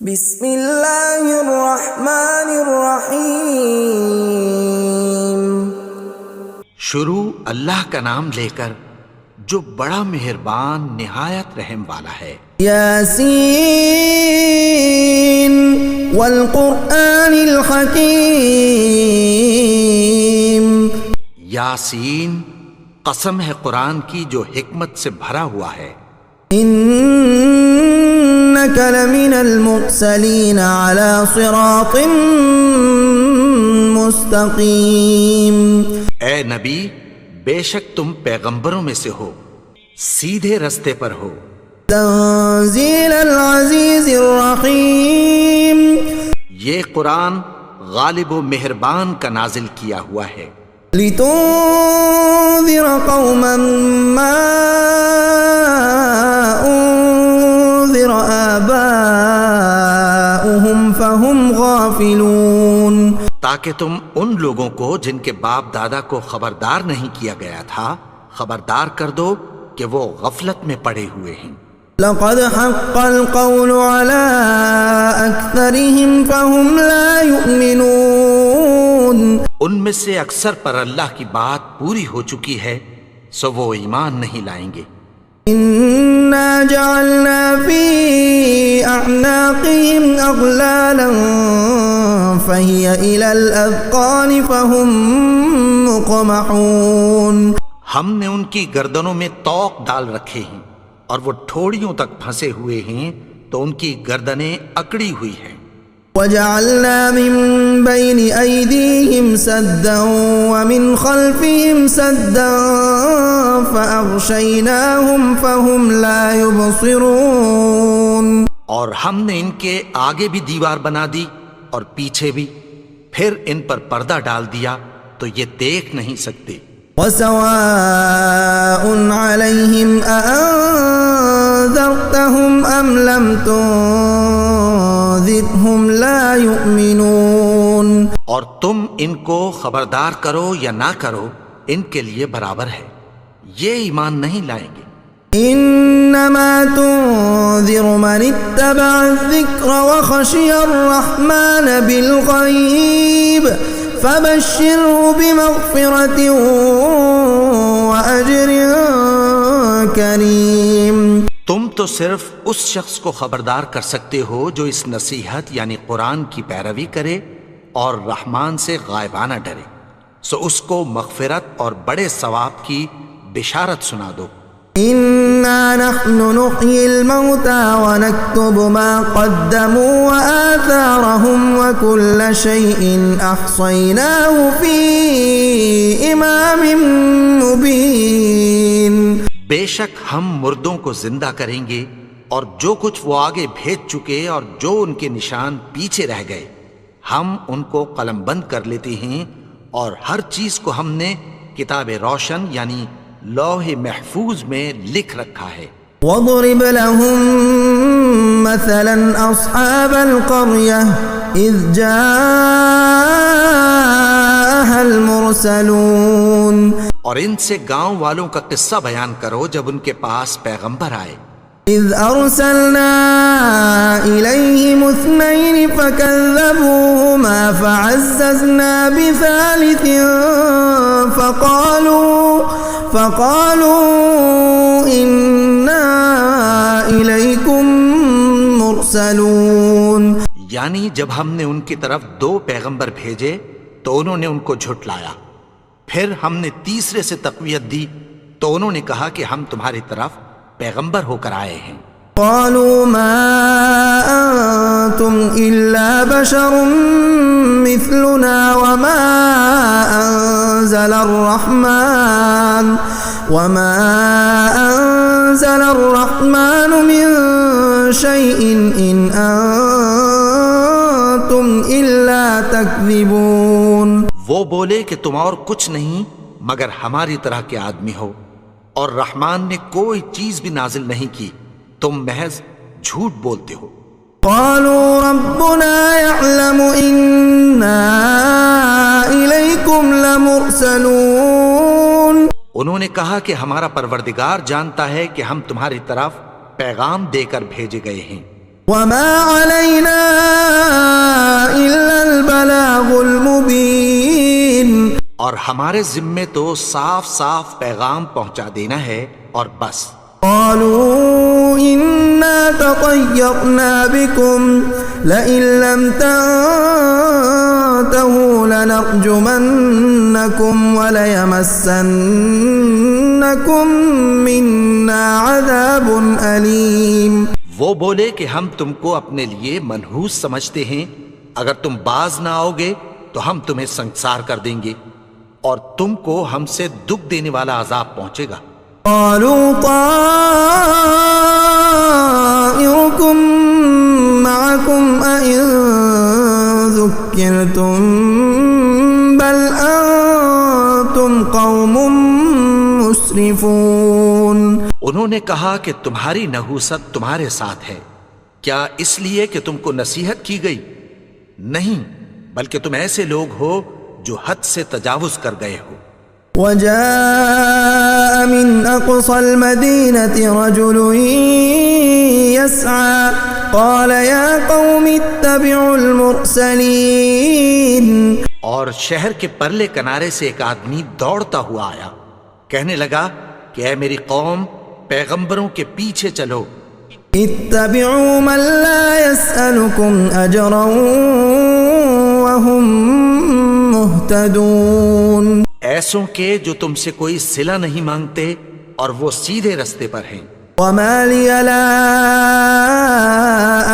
بسم اللہ الرحمن الرحیم۔ شروع اللہ کا نام لے کر جو بڑا مہربان نہایت رحم والا ہے۔ یاسین والقرآن الحکیم۔ یاسین، قسم ہے قرآن کی جو حکمت سے بھرا ہوا ہے۔ انک لمن المرسلین علی صراط مستقیم۔ اے نبی، بے شک تم پیغمبروں میں سے ہو، سیدھے رستے پر ہو۔ تنزیل العزیز الرحیم۔ یہ قرآن غالب و مہربان کا نازل کیا ہوا ہے۔ لتنذر قوما ما انذر آباؤهم فهم غافلون۔ تاکہ تم ان لوگوں کو جن کے باپ دادا کو خبردار نہیں کیا گیا تھا خبردار کر دو کہ وہ غفلت میں پڑے ہوئے ہیں۔ لقد حق القول على اکثرهم فهم لا يؤمنون۔ ان میں سے اکثر پر اللہ کی بات پوری ہو چکی ہے سو وہ ایمان نہیں لائیں گے۔ انا جعلنا في اعناقهم اغلالا فهي الى الاذقان فهم مقمحون۔ ہم نے ان کی گردنوں میں طوق ڈال رکھے ہیں اور وہ ٹھوڑیوں تک پھنسے ہوئے ہیں تو ان کی گردنیں اکڑی ہوئی ہیں۔ وجعلنا من بين أيديهم سدا ومن خلفهم سدا فأغشيناهم فهم لا يبصرون۔ اور ہم نے ان کے آگے بھی دیوار بنا دی اور پیچھے بھی، پھر ان پر پردہ ڈال دیا تو یہ دیکھ نہیں سکتے۔ وسواء عليهم أأنذرتهم أم لم تنذرهم لا يؤمنون۔ اور تم ان کو خبردار کرو یا نہ کرو ان کے لیے برابر ہے، یہ ایمان نہیں لائیں گے۔ انما تنذر من اتبع الذکر وخشی الرحمن بالغیب فبشره بمغفرة وأجر کریم۔ تم تو صرف اس شخص کو خبردار کر سکتے ہو جو اس نصیحت یعنی قرآن کی پیروی کرے اور رحمان سے غائبانہ ڈرے، سو اس کو مغفرت اور بڑے ثواب کی بشارت سنا دو۔ انا نحن نحيي الموتى ونكتب ما قدموا وآثارهم وكل شيء احصيناه في امام مبين۔ بے شک ہم مردوں کو زندہ کریں گے اور جو کچھ وہ آگے بھیج چکے اور جو ان کے نشان پیچھے رہ گئے ہم ان کو قلم بند کر لیتے ہیں، اور ہر چیز کو ہم نے کتاب روشن یعنی لوح محفوظ میں لکھ رکھا ہے۔ وَاضْرِبْ لَهُمْ مَثَلًا أَصْحَابَ الْقَرْيَةِ إِذْ جَاءَهَا الْمُرْسَلُونَ۔ اور ان سے گاؤں والوں کا قصہ بیان کرو جب ان کے پاس پیغمبر آئے۔ إِذْ أَرْسَلْنَا إِلَيْهِمُ اثْنَيْنِ فَكَذَّبُوهُمَا فَعَزَّزْنَا بِثَالِثٍ فَقَالُوا إِنَّا إِلَيْكُمْ مُرْسَلُونَ۔ یعنی جب ہم نے ان کی طرف 2 پیغمبر بھیجے تو انہوں نے ان کو جھٹلایا، پھر ہم نے تیسرے سے تقویت دی تو انہوں نے کہا کہ ہم تمہاری طرف پیغمبر ہو کر آئے ہیں۔ قالوا ما أنتم إلا بشر مثلنا وما أنزل الرحمن من شيء إن أنتم إلا تكذبون۔ وہ بولے کہ تم اور کچھ نہیں مگر ہماری طرح کے آدمی ہو، اور رحمان نے کوئی چیز بھی نازل نہیں کی، تم محض جھوٹ بولتے ہو۔ قالوا ربنا يعلم إنا إليكم لمرسلون۔ انہوں نے کہا کہ ہمارا پروردگار جانتا ہے کہ ہم تمہاری طرف پیغام دے کر بھیجے گئے ہیں۔ وما علينا ہمارے ذمے تو صاف صاف پیغام پہنچا دینا ہے اور بس. قالوا إنا تطيرنا بكم لئن لم تنتهوا لنرجمنكم وليمسنكم منا عذاب أليم. وہ بولے کہ ہم تم کو اپنے لیے منحوس سمجھتے ہیں، اگر تم باز نہ آؤ گے تو ہم تمہیں سنگسار کر دیں گے اور تم کو ہم سے دکھ دینے والا عذاب پہنچے گا. قالوا طائركم معكم أئن ذكرتم بل أنتم قوم مسرفون. انہوں نے کہا کہ تمہاری نحوست تمہارے ساتھ ہے، کیا اس لیے کہ تم کو نصیحت کی گئی؟ نہیں، بلکہ تم ایسے لوگ ہو جو حد سے تجاوز کر گئے ہو. وجاء من أقصى المدينة رجل يسعى قال يا قوم اتبعوا المرسلين. اور شہر کے پرلے کنارے سے ایک آدمی دوڑتا ہوا آیا، کہنے لگا کہ اے میری قوم، پیغمبروں کے پیچھے چلو. اتبعوا من لا يسألكم أجرا وهم مهتدون. ایسوں کے جو تم سے کوئی صلہ نہیں مانگتے اور وہ سیدھے رستے پر ہیں. وما لي لا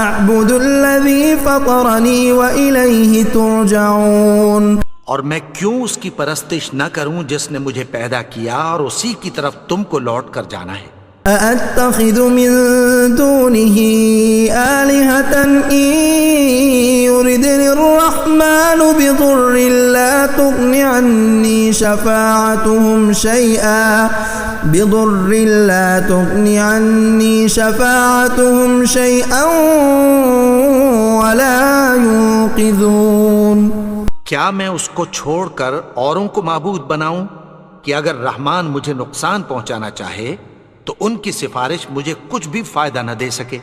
أعبد الذي فطرني وإليه ترجعون. اور میں کیوں اس کی پرستش نہ کروں جس نے مجھے پیدا کیا اور اسی کی طرف تم کو لوٹ کر جانا ہے. أأتخذ من دونه آلهة إن يردني الرحمن بضر لا تغن عني شفاعتهم شيئا ولا ينقذون. کیا میں اس کو چھوڑ کر اوروں کو معبود بناؤں کہ اگر رحمان مجھے نقصان پہنچانا چاہے تو ان کی سفارش مجھے کچھ بھی فائدہ نہ دے سکے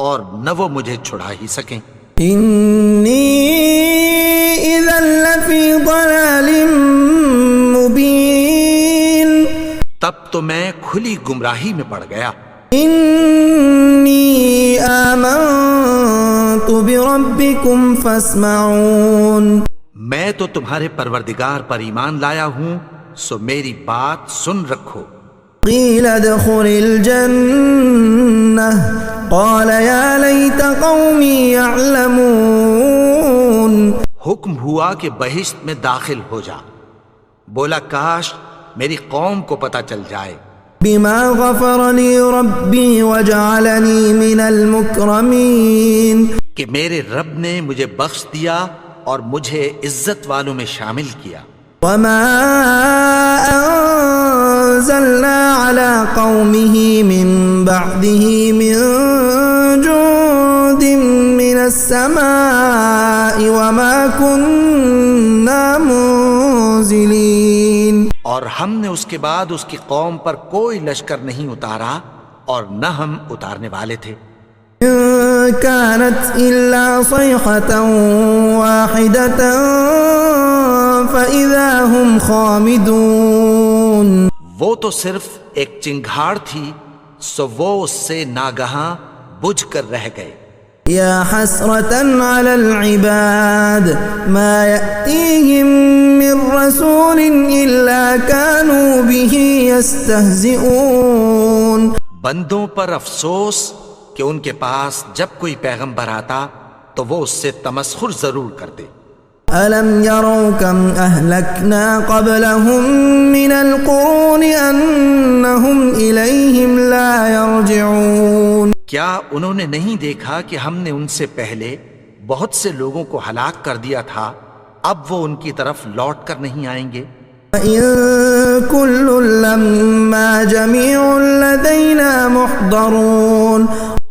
اور نہ وہ مجھے چھڑا ہی سکیں. انی اذا لفی ضلال مبین. تب تو میں کھلی گمراہی میں پڑ گیا. انی آمنت بربکم فاسمعون. میں تو تمہارے پروردگار پر ایمان لایا ہوں، سو میری بات سن رکھو. قیل ادخل الجنة قال یا لیت قومی یعلمون. حکم ہوا کہ بہشت میں داخل ہو جا. بولا کاش میری قوم کو پتہ چل جائے. بما غفر لی ربی وجعلنی من المکرمین. کہ میرے رب نے مجھے بخش دیا اور مجھے عزت والوں میں شامل کیا. وما انزلنا على قومه من بعده من جند من السماء وما كنا منزلين. اور ہم نے اس کے بعد اس کی قوم پر کوئی لشکر نہیں اتارا اور نہ ہم اتارنے والے تھے. كانت إلا صيحة واحدة فإذا هم خامدون. وہ تو صرف ایک چنگھاڑ تھی، سو وہ اس سے ناگہاں بجھ کر رہ گئے. یا حسرة على العباد ما يأتيهم من رسول إلا كانوا به يستهزئون. بندوں پر افسوس کہ ان کے پاس جب کوئی پیغمبر آتا تو وہ اس سے تمسخر ضرور کرتے. أَلَمْ يَرَوْا كَمْ أَهْلَكْنَا قَبْلَهُمْ مِنَ الْقُرُونِ أَنَّهُمْ إِلَيْهِمْ لَا يَرْجِعُونَ. کیا انہوں نے نہیں دیکھا کہ ہم نے ان سے پہلے بہت سے لوگوں کو ہلاک کر دیا تھا، اب وہ ان کی طرف لوٹ کر نہیں آئیں گے. وَإِن كُلٌّ لَّمَّا جَمِيعٌ لَّدَيْنَا مُحْضَرُونَ.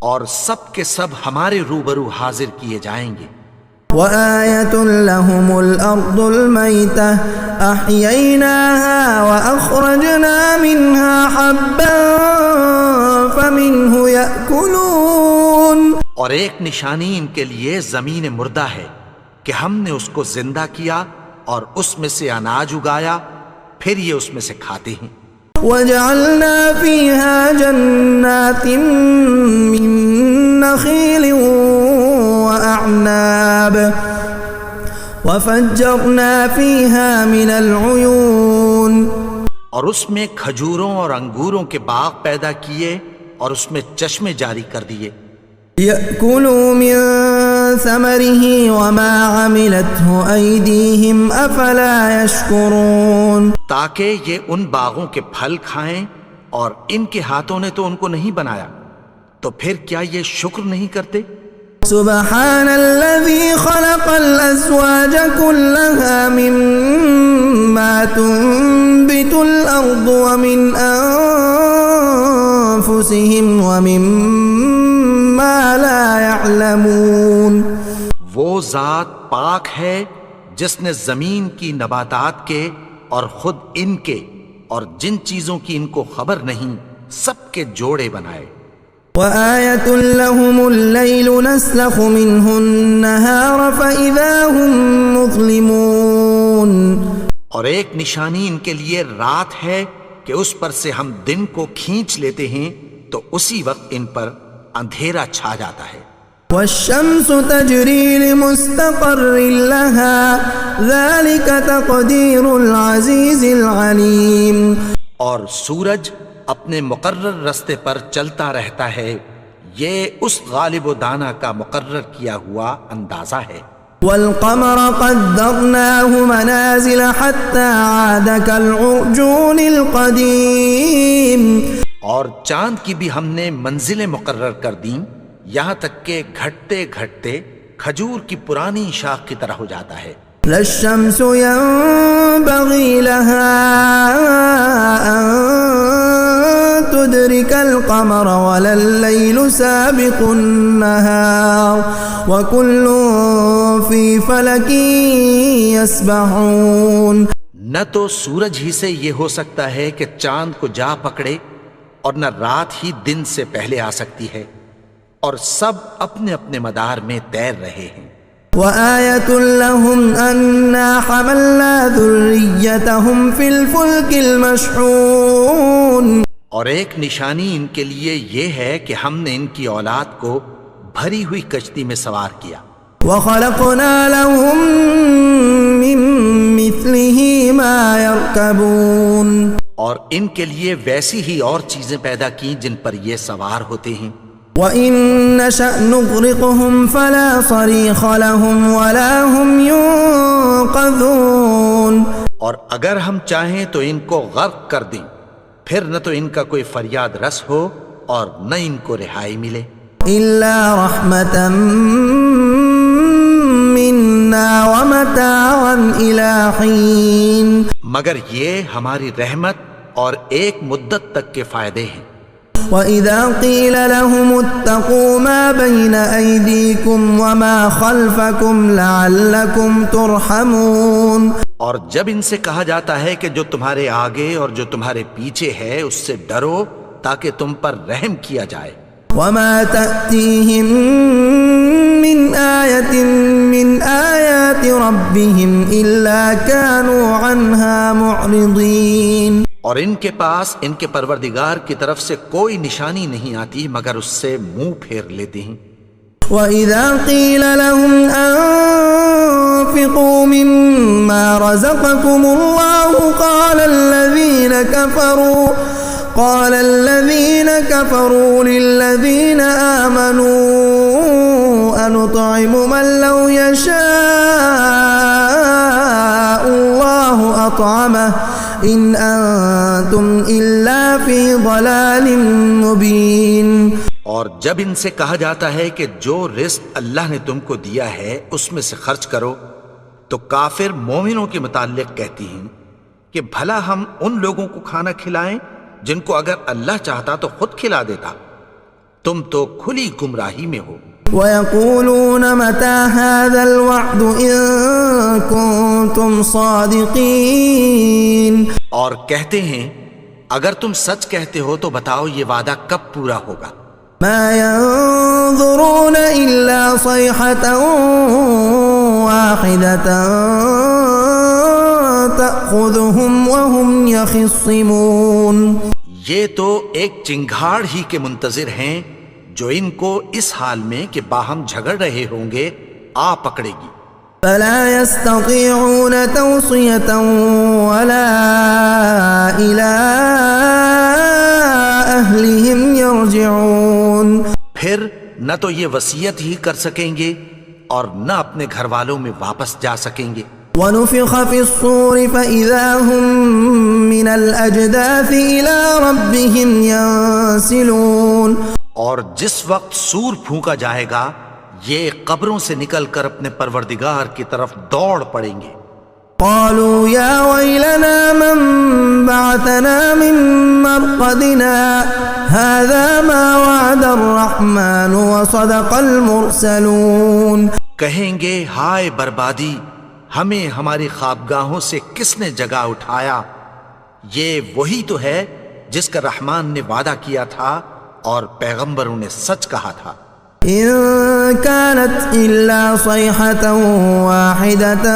اور سب کے سب ہمارے روبرو حاضر کیے جائیں گے. وآية لهم الأرض الميتة أحييناها وأخرجنا منها حبا فمنه يأكلون. اور ایک نشانی ان کے لیے زمین مردہ ہے کہ ہم نے اس کو زندہ کیا اور اس میں سے اناج اگایا، پھر یہ اس میں سے کھاتے ہیں۔ وجعلنا فيها جنات من نخيل وأعناب وفجرنا فيها من العيون، اور اس میں کھجوروں اور انگوروں کے باغ پیدا کیے اور اس میں چشمے جاری کر دیے۔ لِيَأْكُلُوا مِن ثَمَرِهِ وَمَا عَمِلَتْهُ أَيْدِيهِمْ أَفَلَا يَشْكُرُونَ، تاکہ یہ ان باغوں کے پھل کھائیں، اور ان کے ہاتھوں نے تو ان کو نہیں بنایا، تو پھر کیا یہ شکر نہیں کرتے؟ سبحان الذي خلق الأزواج كلها مما تنبت الأرض ومن أنفسهم ومما لا يعلمون، وہ ذات پاک ہے جس نے زمین کی نباتات کے اور خود ان کے اور جن چیزوں کی ان کو خبر نہیں سب کے جوڑے بنائے۔ وآية لهم الليل نسلخ منه النهار فإذا هم مظلمون، اور ایک نشانی ان کے لیے رات ہے کہ اس پر سے ہم دن کو کھینچ لیتے ہیں تو اسی وقت ان پر اندھیرا چھا جاتا ہے۔ والشمس تجري لمستقر لها ذلك تقدير العزيز العليم، اور سورج اپنے مقرر رستے پر چلتا رہتا ہے، یہ اس غالب و دانا کا مقرر کیا ہوا اندازہ ہے۔ والقمر قدرناه منازل حتى عاد كالعرجون القديم، اور چاند کی بھی ہم نے منزلیں مقرر کر دیں، یہاں تک کہ گھٹتے گھٹتے کھجور کی پرانی شاخ کی طرح ہو جاتا ہے۔ لا الشمس ينبغي لها أن تدرك القمر ولا الليل سابق النهار وكل في فلك يسبحون، نہ تو سورج ہی سے یہ ہو سکتا ہے کہ چاند کو جا پکڑے، اور نہ رات ہی دن سے پہلے آ سکتی ہے، اور سب اپنے اپنے مدار میں تیر رہے ہیں۔ وآية لهم أنا حملنا ذريتهم في الفلك المشحون، اور ایک نشانی ان کے لیے یہ ہے کہ ہم نے ان کی اولاد کو بھری ہوئی کشتی میں سوار کیا۔ وخلقنا لهم من مثله ما يركبون، اور ان کے لیے ویسی ہی اور چیزیں پیدا کی جن پر یہ سوار ہوتے ہیں۔ وَإِن نَّشَأْ نُغْرِقْهُمْ فَلَا صَرِيخَ لَهُمْ وَلَا هُمْ يُنقَذُونَ، اور اگر ہم چاہیں تو ان کو غرق کر دیں، پھر نہ تو ان کا کوئی فریاد رس ہو اور نہ ان کو رہائی ملے۔ إِلَّا رَحْمَةً مِّنَّا وَمَتَاعًا إِلَىٰ حِينٍ، مگر یہ ہماری رحمت اور ایک مدت تک کے فائدے ہیں۔ وَإِذَا قِيلَ لَهُمُ اتَّقُوا مَا بَيْنَ أَيْدِيكُمْ وَمَا خَلْفَكُمْ لَعَلَّكُمْ تُرْحَمُونَ، اور جب ان سے کہا جاتا ہے کہ جو تمہارے آگے اور جو تمہارے پیچھے ہے اس سے ڈرو تاکہ تم پر رحم کیا جائے۔ وَمَا تَأْتِيهِم مِّنْ آيَةٍ مِّنْ آيَاتِ رَبِّهِمْ إِلَّا كَانُوا عَنْهَا مُعْرِضِينَ، اور ان کے پاس ان کے پروردگار کی طرف سے کوئی نشانی نہیں آتی مگر اس سے منہ پھیر لیتے ہیں۔ وَإِذَا قِيلَ لَهُمْ أَنفِقُوا مِمَّا رَزَقَكُمُ اللَّهُ قَالَ الَّذِينَ كَفَرُوا لِلَّذِينَ آمَنُوا أَنُطْعِمُ مَن لَّوْ يَشَاءُ اللَّهُ أَطْعَمَهُ إِنْ أَنتُمْ إِلَّا فِي ضَلَالٍ مُّبِينٍ، اور جب ان سے کہا جاتا ہے کہ جو رزق اللہ نے تم کو دیا ہے اس میں سے خرچ کرو، تو کافر مومنوں کے متعلق کہتی ہیں کہ بھلا ہم ان لوگوں کو کھانا کھلائیں جن کو اگر اللہ چاہتا تو خود کھلا دیتا، تم تو کھلی گمراہی میں ہو۔ وَيَقُولُونَ مَتَىٰ هَٰذَا الْوَعْدُ إِن كُنتُمْ صَادِقِينَ، اور کہتے ہیں اگر تم سچ کہتے ہو تو بتاؤ یہ وعدہ کب پورا ہوگا۔ مَا يَنظُرُونَ إِلَّا صَيْحَةً وَاحِدَةً تأخذهم وهم يخصمون. یہ تو ایک چنگھاڑ ہی کے منتظر ہیں جو ان کو اس حال میں کہ باہم جھگڑ رہے ہوں گے آ پکڑے گی. فلا يستطيعون توصية ولا إلى أهلهم يرجعون. پھر نہ تو یہ وصیت ہی کر سکیں گے اور نہ اپنے گھر والوں میں واپس جا سکیں گے. ونفخ في الصور فإذا هم من الأجداث إلى ربهم ينسلون. اور جس وقت سور پھونکا جائے گا یہ قبروں سے نکل کر اپنے پروردگار کی طرف دوڑ پڑیں گے. قالوا يا ويلنا من بعثنا من مرقدنا هذا ما وعد الرحمن وصدق المرسلون. کہیں گے ہائے بربادی، ہمیں ہماری خوابگاہوں سے کس نے جگا اٹھایا؟ یہ وہی تو ہے جس کا رحمان نے وعدہ کیا تھا اور پیغمبروں نے سچ کہا تھا. إن كانت إلا صيحة واحدة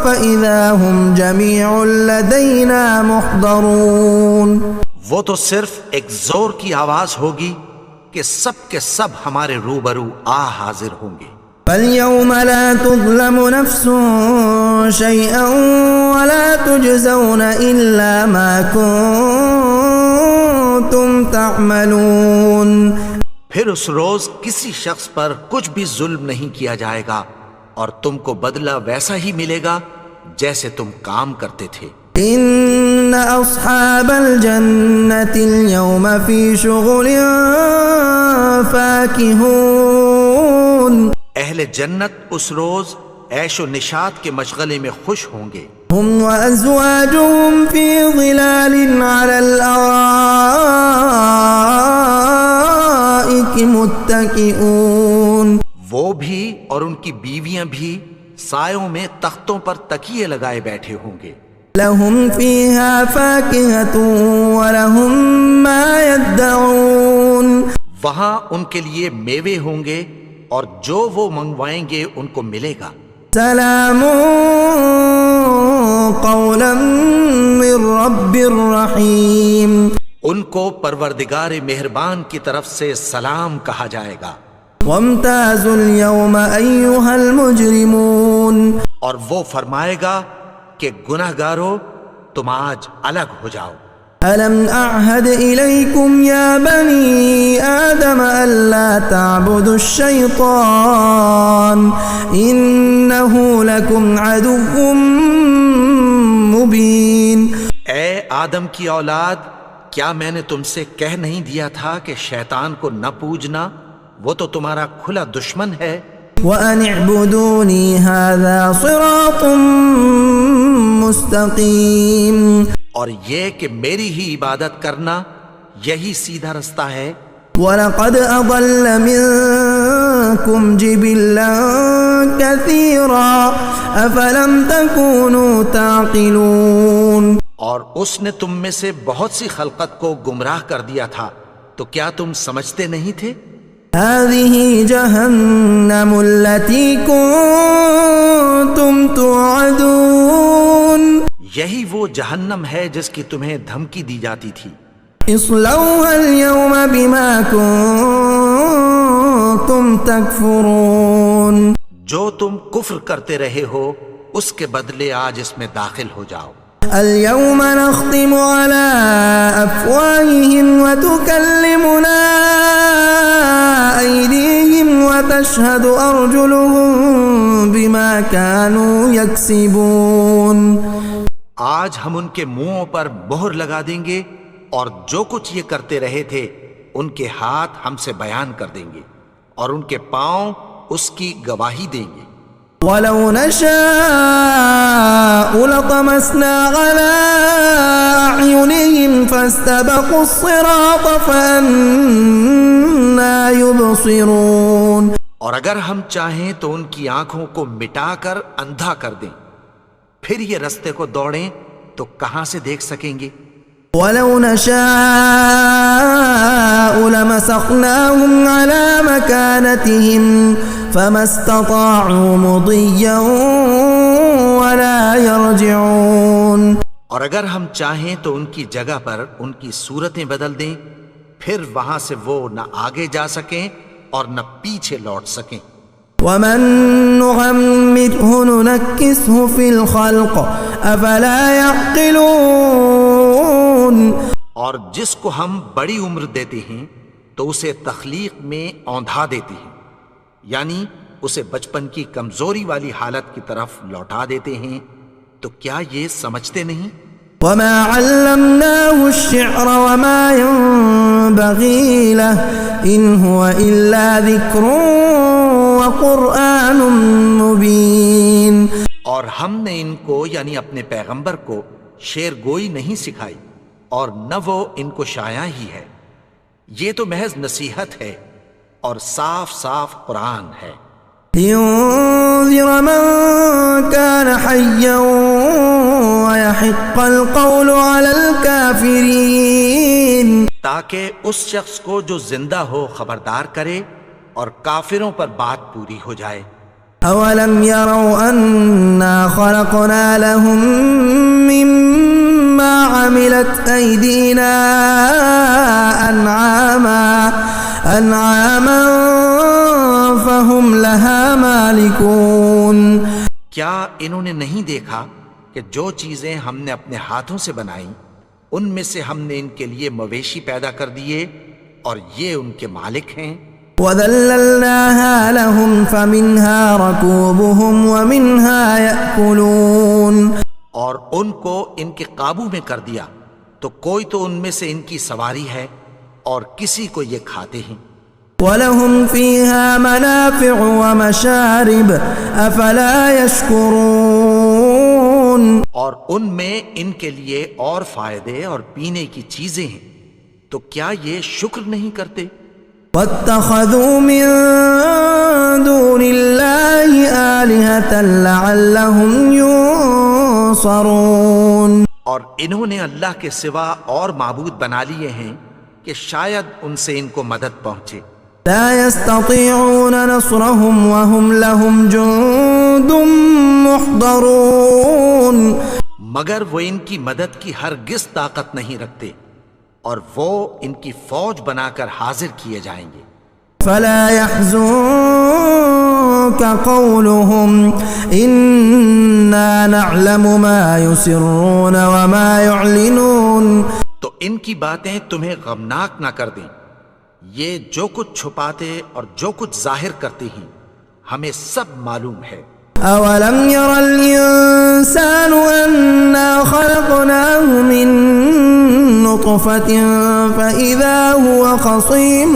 فإذا هم جميع لدينا محضرون. وہ تو صرف ایک زور کی آواز ہوگی کہ سب کے سب ہمارے روبرو حاضر ہوں گے. فاليوم لا تظلم نفس شيئا ولا تجزون إلا ما كنتم تعملون. پھر اس روز کسی شخص پر کچھ بھی ظلم نہیں کیا جائے گا اور تم کو بدلہ ویسا ہی ملے گا جیسے تم کام کرتے تھے. إن أصحاب الجنة اليوم في شغل فاكهون. اہل جنت اس روز عیش و نشاط کے مشغلے میں خوش ہوں گے. هم وأزواجهم في ظلال على الأرائك متكئون. وہ بھی اور ان کی بیویاں بھی سایوں میں تختوں پر تکیے لگائے بیٹھے ہوں گے. لهم فيها فاكهة ولهم ما يدعون. وہاں ان کے لیے میوے ہوں گے اور جو وہ منگوائیں گے ان کو ملے گا. سلام قولا من رب الرحیم. ان کو پروردگار مہربان کی طرف سے سلام کہا جائے گا. وامتازوا اليوم أيها المجرمون. اور وہ فرمائے گا کہ گناہگارو تم آج الگ ہو جاؤ. ألم أعهد إليكم يا بني آدم ألا تعبدوا الشيطان إنه لكم عدو مبين. اے آدم کی اولاد، کیا میں نے تم سے کہہ نہیں دیا تھا کہ شیطان کو نہ پوجنا؟ وہ تو تمہارا کھلا دشمن ہے. وأن اعبدوني هذا صراط مستقيم. اور یہ کہ میری ہی عبادت کرنا یہی سیدھا رستہ ہے. وَلَقَدْ أَضَلَّ مِنكُمْ جِبِلًّا كَثِيرًا أَفَلَمْ تَكُونُوا تَعْقِلُونَ. اور اس نے تم میں سے بہت سی خلقت کو گمراہ کر دیا تھا، تو کیا تم سمجھتے نہیں تھے؟ هَذِهِ جَهَنَّمُ الَّتِي كُنتُمْ تُوعَدُونَ. یہی وہ جہنم ہے جس کی تمہیں دھمکی دی جاتی تھی. اصلوها اليوم بما كنتم تكفرون. جو تم کفر کرتے رہے ہو اس کے بدلے آج اس میں داخل ہو جاؤ. اليوم نختم على أفواههم وتكلمنا أيديهم وتشهد أرجلهم بما كانوا يكسبون. آج ہم ان کے منہوں پر مہر لگا دیں گے اور جو کچھ یہ کرتے رہے تھے ان کے ہاتھ ہم سے بیان کر دیں گے اور ان کے پاؤں اس کی گواہی دیں گے. وَلَوْ نَشَاءُ لَطَمَسْنَا عَلَىٰ أَعْيُنِهِمْ فَاسْتَبَقُوا الصِّرَاطَ فَأَنَّىٰ يُبْصِرُونَ. اور اگر ہم چاہیں تو ان کی آنکھوں کو مٹا کر اندھا کر دیں، پھر یہ رستے کو دوڑیں تو کہاں سے دیکھ سکیں گے. وَلَوْ نَشَاءُ لَمَسَخْنَاهُمْ عَلَىٰ مَكَانَتِهِمْ فَمَا اسْتَطَاعُوا مُضِيًّا ولا يرجعون. اور اگر ہم چاہیں تو ان کی جگہ پر ان کی صورتیں بدل دیں، پھر وہاں سے وہ نہ آگے جا سکیں اور نہ پیچھے لوٹ سکیں. ومن نعمره ننكسه في الخلق افلا يعقلون. اور جس کو ہم بڑی عمر دیتے ہیں تو اسے تخلیق میں اوندھا دیتے ہیں، یعنی اسے بچپن کی کمزوری والی حالت کی طرف لوٹا دیتے ہیں. تو کیا یہ سمجھتے نہیں؟ وما علمناه الشعر وما ينبغي له ان هو الا ذكر وقرآن مبين. اور ہم نے ان کو یعنی اپنے پیغمبر کو شعر گوئی نہیں سکھائی اور نہ وہ ان کو شایع ہی ہے، یہ تو محض نصیحت ہے اور صاف صاف قرآن ہے. لينذر من كان حيا ويحق القول على الكافرين. تاکہ اس شخص کو جو زندہ ہو خبردار کرے اور کافروں پر بات پوری ہو جائے. اولم يروا انا خلقنا لهم مما عملت ايدينا انعاما فهم لها مالكون. کیا انہوں نے نہیں دیکھا کہ جو چیزیں ہم نے اپنے ہاتھوں سے بنائیں ان میں سے ہم نے ان کے لیے مویشی پیدا کر دیے اور یہ ان کے مالک ہیں. وَذَلَّلْنَاهَا لَهُمْ فَمِنْهَا رَكُوبُهُمْ وَمِنْهَا يَأْكُلُونَ. اور ان کو ان کے قابو میں کر دیا تو کوئی تو ان میں سے ان کی سواری ہے اور کسی کو یہ کھاتے ہیں. وَلَهُمْ فِيهَا مَنَافِعُ وَمَشَارِبُ أَفَلَا يَشْكُرُونَ. اور ان میں ان کے لیے اور فائدے اور پینے کی چیزیں ہیں، تو کیا یہ شکر نہیں کرتے؟ وَاتَّخَذُوا مِن دُونِ اللَّهِ آلِهَةً لَعَلَّهُمْ يُنصَرُونَ. اور انہوں نے اللہ کے سوا اور معبود بنا لیے ہیں کہ شاید ان سے ان کو مدد پہنچے. لا يستطيعون نصرهم وهم لهم جند محضرون. مگر وہ ان کی مدد کی ہرگز طاقت نہیں رکھتے اور وہ ان کی فوج بنا کر حاضر کیے جائیں گے. فلا يحزنك قولهم إنا نعلم ما يسرون وما يعلنون. تو ان کی باتیں تمہیں غمناک نہ کر دیں، یہ جو کچھ چھپاتے اور جو کچھ ظاہر کرتے ہیں ہمیں سب معلوم ہے. اولم ير الانسان انا خلقناه من نطفة فاذا هو خصيم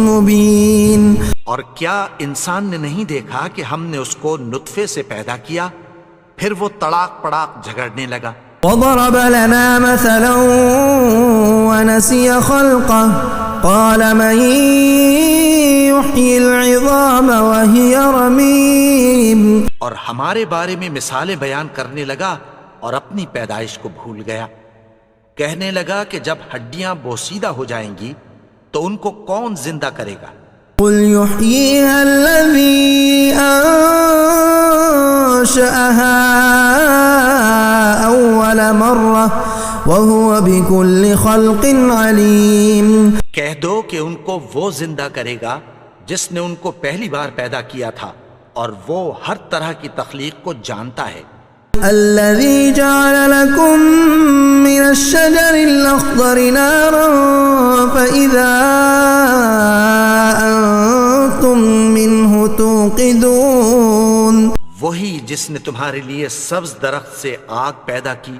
مبين. اور کیا انسان نے نہیں دیکھا کہ ہم نے اس کو نطفے سے پیدا کیا پھر وہ تڑاک پڑاک جھگڑنے لگا. وضرب لنا مثلا ونسي خلقه قال من يحيي العظام وهي رميم. اور ہمارے بارے میں مثالیں بیان کرنے لگا اور اپني پیدائش کو بھول گیا. کہنے لگا کہ جب ہڈیاں بوسیدہ ہو جائیں گی تو ان کو کون زندہ کرے گا؟ قل يحييها الذي أنشأها أول مرة وهو بكل خلق عليم. کہہ دو کہ ان کو وہ زندہ کرے گا جس نے ان کو پہلی بار پیدا کیا تھا اور وہ ہر طرح کی تخلیق کو جانتا ہے. الذي جعل لكم من الشجر الأخضر نارا فإذا أنتم منه توقدون. وہی جس نے تمہارے لیے سبز درخت سے آگ پیدا کی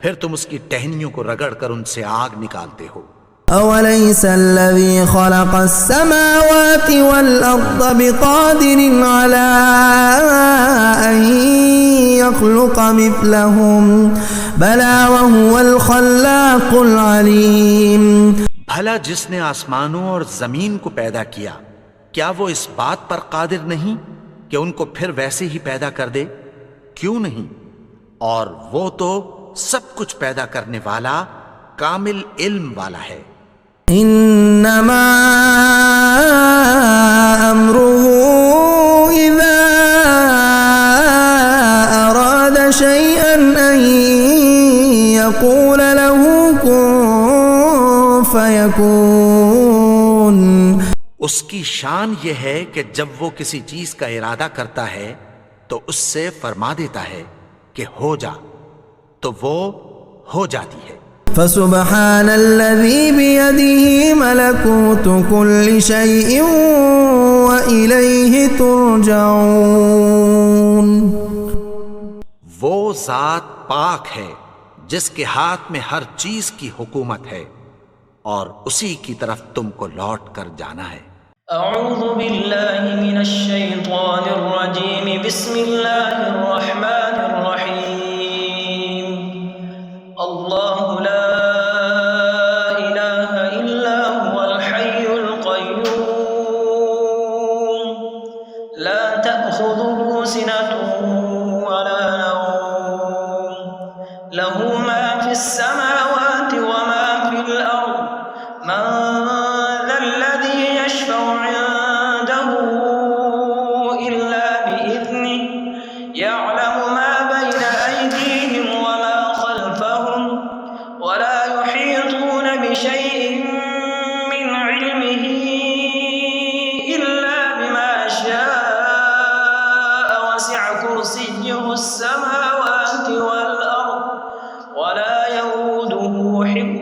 پھر تم اس کی ٹہنیوں کو رگڑ کر ان سے آگ نکالتے ہو. أوليس الذي خلق السماوات والأرض بقادر على أن يخلق مثلهم بلى وهو الخلاق العليم. بھلا جس نے آسمانوں اور زمین کو پیدا کیا کیا وہ اس بات پر قادر نہیں کہ ان کو پھر ویسے ہی پیدا کر دے؟ کیوں نہیں؟ اور وہ تو سب کچھ پیدا کرنے والا کامل علم والا ہے. انما امره اذا اراد اس کی شان یہ ہے کہ جب وہ کسی چیز کا ارادہ کرتا ہے تو اس سے فرما دیتا ہے کہ ہو جا، تو وہ ہو جاتی ہے۔ فسبحان الذي بيده ملكوت كل شيء وإليه ترجعون۔ وہ ذات پاک ہے جس کے ہاتھ میں ہر چیز کی حکومت ہے اور اسی کی طرف تم کو لوٹ کر جانا ہے۔ اعوذ باللہ من الشیطان الرجیم، بسم اللہ الرحمن الرحیم۔ اللہ لا الہ الا هو الحی القیوم، لا تأخذه سنة ولا نوم، له ما في السماوات وما في الأرض، من ذا الذي يشفع عنده إلا بإذنه، يعلم ما بين أيديهم وما خلفهم، ولا يحيطون بشيء من علمه إلا بما شاء، وسع كرسيه السماوات والأرض، ولا يؤوده حفظهما